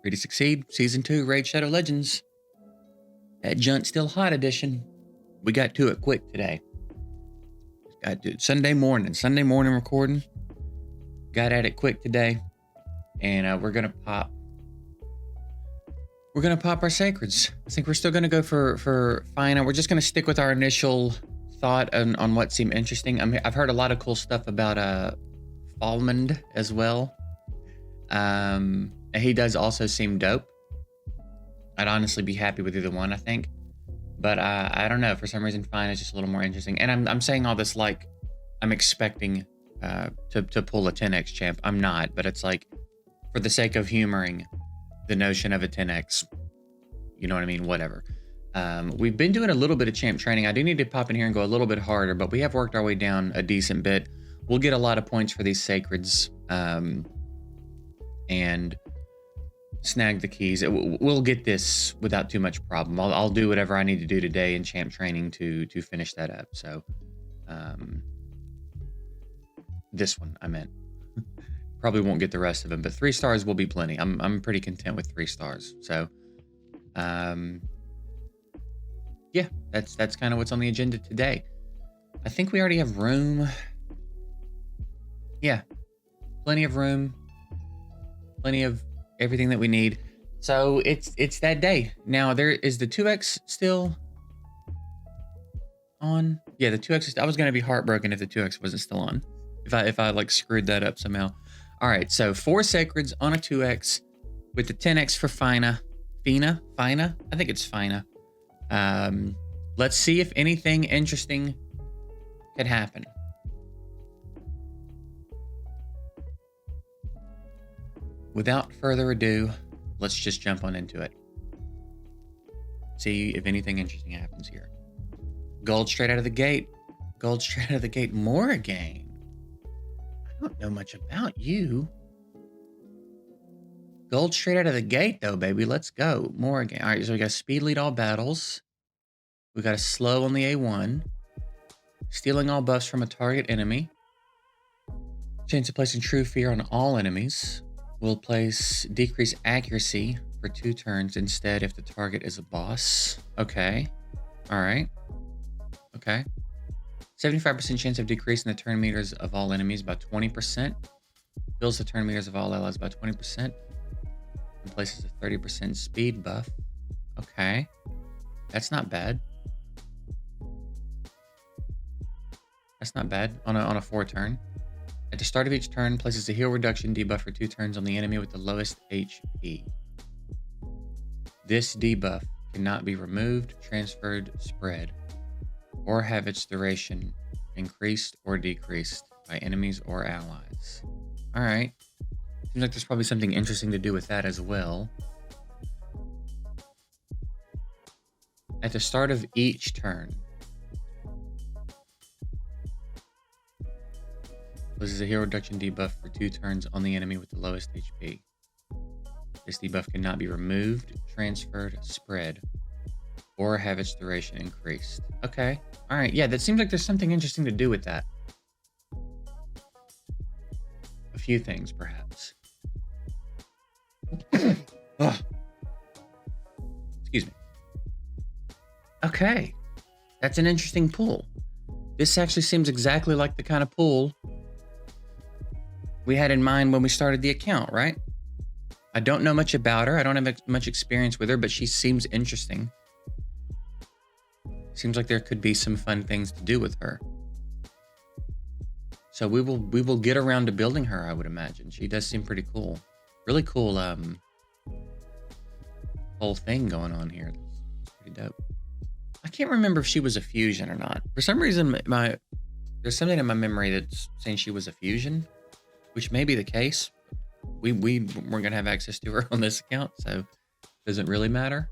Ready to Succeed, Season 2, Raid Shadow Legends. That Junt Still Hot edition. We got to it quick today. Got to Sunday morning recording. Got at it quick today. And we're gonna pop our sacreds. I think we're still gonna go for FYNA. We're just gonna stick with our initial thought on what seemed interesting. I've heard a lot of cool stuff about Falmond as well. He does also seem dope. I'd honestly be happy with either one, I think. But I don't know. For some reason, FYNA is just a little more interesting. And I'm saying all this like I'm expecting to pull a 10x champ. I'm not, but it's like for the sake of humoring the notion of a 10x. You know what I mean? Whatever. We've been doing a little bit of champ training. I do need to pop in here and go a little bit harder, but we have worked our way down a decent bit. We'll get a lot of points for these sacreds and snag the keys. We'll get this without too much problem. I'll do whatever I need to do today in champ training to finish that up. So this one I meant. Probably won't get the rest of them, but 3 stars will be plenty. I'm pretty content with 3 stars. So yeah, that's kind of what's on the agenda today. I think we already have room. Yeah, plenty of room, plenty of everything that we need. So it's that day. Now there is the 2x still on. Yeah, the 2x I was gonna be heartbroken if the 2x wasn't still on. If I like screwed that up somehow. All right, so 4 sacreds on a 2x with the 10x for FYNA. FYNA? I think it's FYNA. Let's see if anything interesting could happen. Without further ado, let's just jump on into it. See if anything interesting happens here. Gold straight out of the gate. Gold straight out of the gate. Morrigan. I don't know much about you. Gold straight out of the gate, though, baby. Let's go. Morrigan. All right, so we got speed lead all battles. We got a slow on the A1. Stealing all buffs from a target enemy. Chance of placing true fear on all enemies. Will place decrease accuracy for 2 turns instead if the target is a boss. Okay. All right. Okay. 75% chance of decreasing the turn meters of all enemies by 20%. Fills the turn meters of all allies by 20%. And places a 30% speed buff. Okay. That's not bad. That's not bad on a 4 turn. At the start of each turn, places a heal reduction debuff for 2 turns on the enemy with the lowest HP. This debuff cannot be removed, transferred, spread, or have its duration increased or decreased by enemies or allies. All right. Seems like there's probably something interesting to do with that as well. At the start of each turn, this is a heal reduction debuff for 2 turns on the enemy with the lowest HP. This debuff cannot be removed, transferred, spread, or have its duration increased. Okay. All right. Yeah, that seems like there's something interesting to do with that. A few things, perhaps. Oh. Excuse me. Okay. That's an interesting pull. This actually seems exactly like the kind of pull we had in mind when we started the account, right? I don't know much about her. I don't have much experience with her, but she seems interesting. Seems like there could be some fun things to do with her. So we will get around to building her, I would imagine. She does seem pretty cool. Really cool whole thing going on here. It's pretty dope. I can't remember if she was a fusion or not. For some reason, there's something in my memory that's saying she was a fusion, which may be the case. We weren't gonna have access to her on this account, so it doesn't really matter.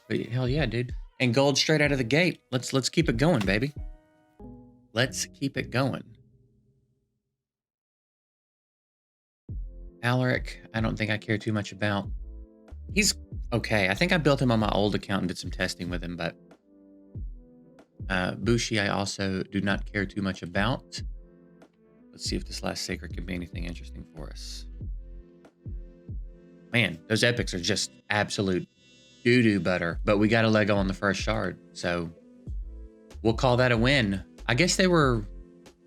But hell yeah, dude. And gold straight out of the gate. Let's keep it going, baby. Let's keep it going. Alaric, I don't think I care too much about. He's okay. I think I built him on my old account and did some testing with him, but Bushi I also do not care too much about. Let's see if this last sacred can be anything interesting for us. man, those epics are just absolute doo-doo butter. But we got a Lego on the first shard, so we'll call that a win. I guess they were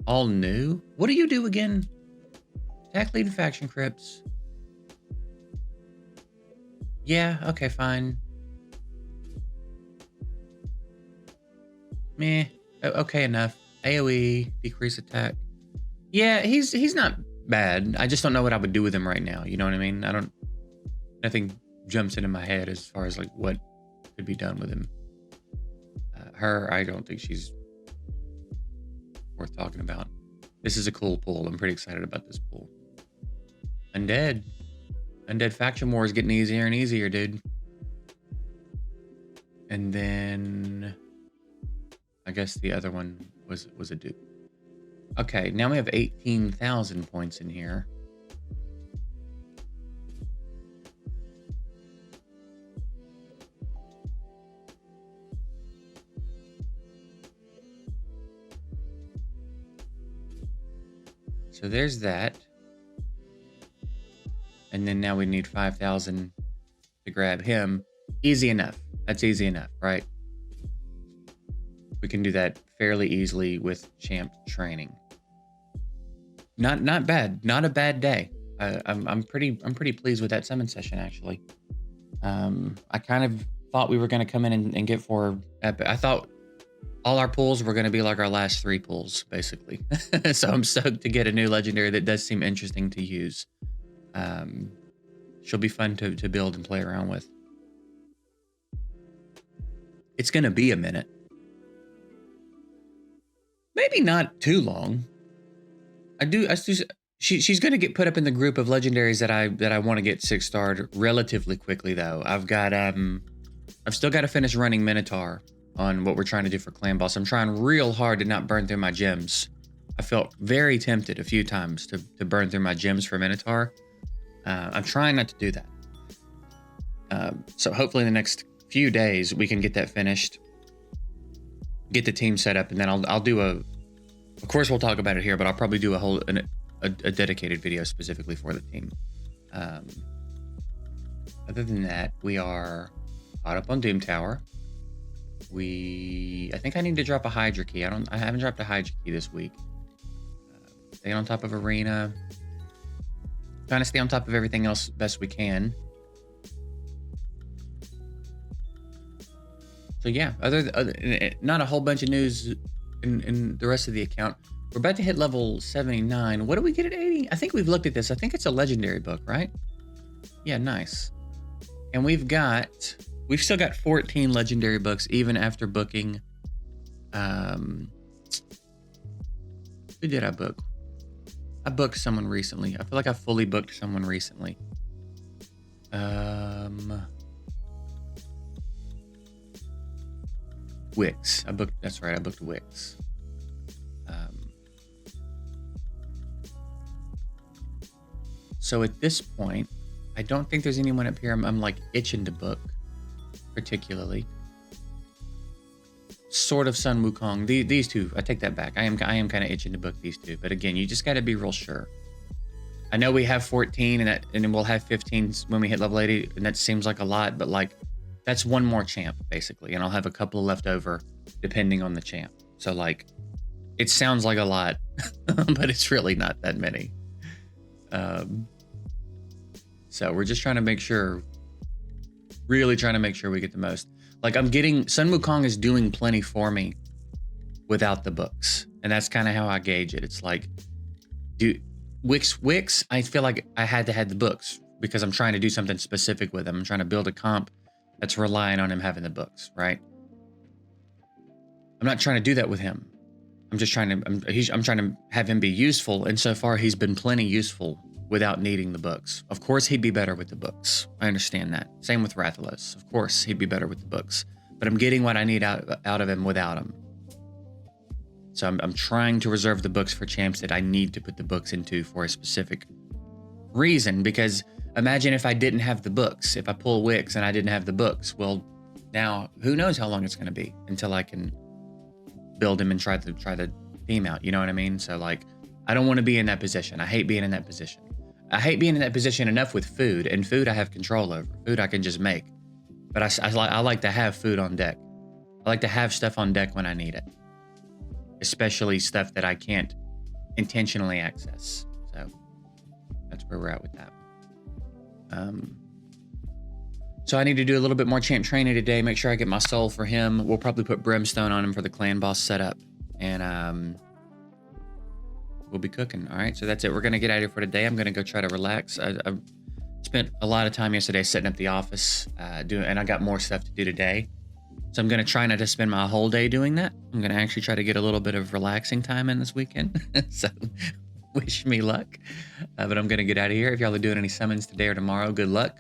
all new. What do you do again? Attack lead faction crypts. Yeah, okay, fine. Meh. Okay, enough. AoE, decrease attack. Yeah, he's not bad. I just don't know what I would do with him right now. You know what I mean? Nothing jumps into my head as far as like what could be done with him. Her, I don't think she's worth talking about. This is a cool pull. I'm pretty excited about this pull. Undead faction war is getting easier and easier, dude. And then I guess the other one was a dupe. Okay, now we have 18,000 points in here. So there's that. And then now we need 5,000 to grab him. Easy enough. That's easy enough, right? We can do that fairly easily with champ training. Not bad. Not a bad day. I'm pretty pleased with that summon session, actually. I kind of thought we were going to come in and get 4 epic. I thought all our pulls were going to be like our last 3 pulls, basically. So I'm stoked to get a new legendary that does seem interesting to use. She'll be fun to build and play around with. It's going to be a minute. Maybe not too long. She's going to get put up in the group of legendaries that I want to get 6-starred relatively quickly, though. I've still got to finish running Minotaur on what we're trying to do for Clan Boss. I'm trying real hard to not burn through my gems. I felt very tempted a few times to burn through my gems for Minotaur. I'm trying not to do that. So hopefully in the next few days we can get that finished, get the team set up, and then I'll do a. Of course, we'll talk about it here, but I'll probably do a dedicated video specifically for the team. Other than that, we are caught up on Doom Tower. I think I need to drop a Hydra key. I haven't dropped a Hydra key this week. Stay on top of Arena. Trying to stay on top of everything else best we can. So yeah, not a whole bunch of news in the rest of the account. We're about to hit level 79. What do we get at 80? I think we've looked at this. I think it's a legendary book, right? Yeah, nice. And we've still got 14 legendary books even after booking. Who did I book? I booked someone recently. I feel like I fully booked someone recently. Wix. That's right, I booked Wix. So at this point, I don't think there's anyone up here I'm like itching to book particularly. Sort of Sun Wukong. These two, I take that back. I am kind of itching to book these two. But again, you just got to be real sure. I know we have 14 and then we'll have 15 when we hit level 80, and that seems like a lot, but like that's one more champ basically, and I'll have a couple left over depending on the champ. So like, it sounds like a lot, but it's really not that many. So we're just trying to make sure, really trying to make sure we get the most. Like I'm getting, Sun Wukong is doing plenty for me without the books. And that's kind of how I gauge it. It's like, Wix, I feel like I had to have the books because I'm trying to do something specific with him. I'm trying to build a comp that's relying on him having the books, right? I'm not trying to do that with him. I'm just trying to have him be useful. And so far he's been plenty useful without needing the books. Of course, he'd be better with the books. I understand that. Same with Rathalos. Of course, he'd be better with the books. But I'm getting what I need out of him without him. So I'm trying to reserve the books for champs that I need to put the books into for a specific reason. Because imagine if I didn't have the books. If I pull Wix and I didn't have the books, well, now who knows how long it's going to be until I can build him and try the theme out. You know what I mean? So like, I don't want to be in that position. I hate being in that position. I hate being in that position enough with food, and food I have control over. Food I can just make. But I like to have food on deck. I like to have stuff on deck when I need it, especially stuff that I can't intentionally access. So that's where we're at with that. So I need to do a little bit more champ training today. Make sure I get my soul for him. We'll probably put brimstone on him for the clan boss setup, and we'll be cooking. All right, so that's it. We're gonna get out of here for today. I'm gonna go try to relax. I spent a lot of time yesterday setting up the office, and I got more stuff to do today. So I'm gonna try not to spend my whole day doing that. I'm gonna actually try to get a little bit of relaxing time in this weekend. So wish me luck. But I'm gonna get out of here. If y'all are doing any summons today or tomorrow, good luck.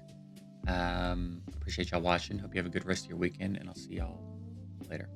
Appreciate y'all watching. Hope you have a good rest of your weekend, and I'll see y'all later.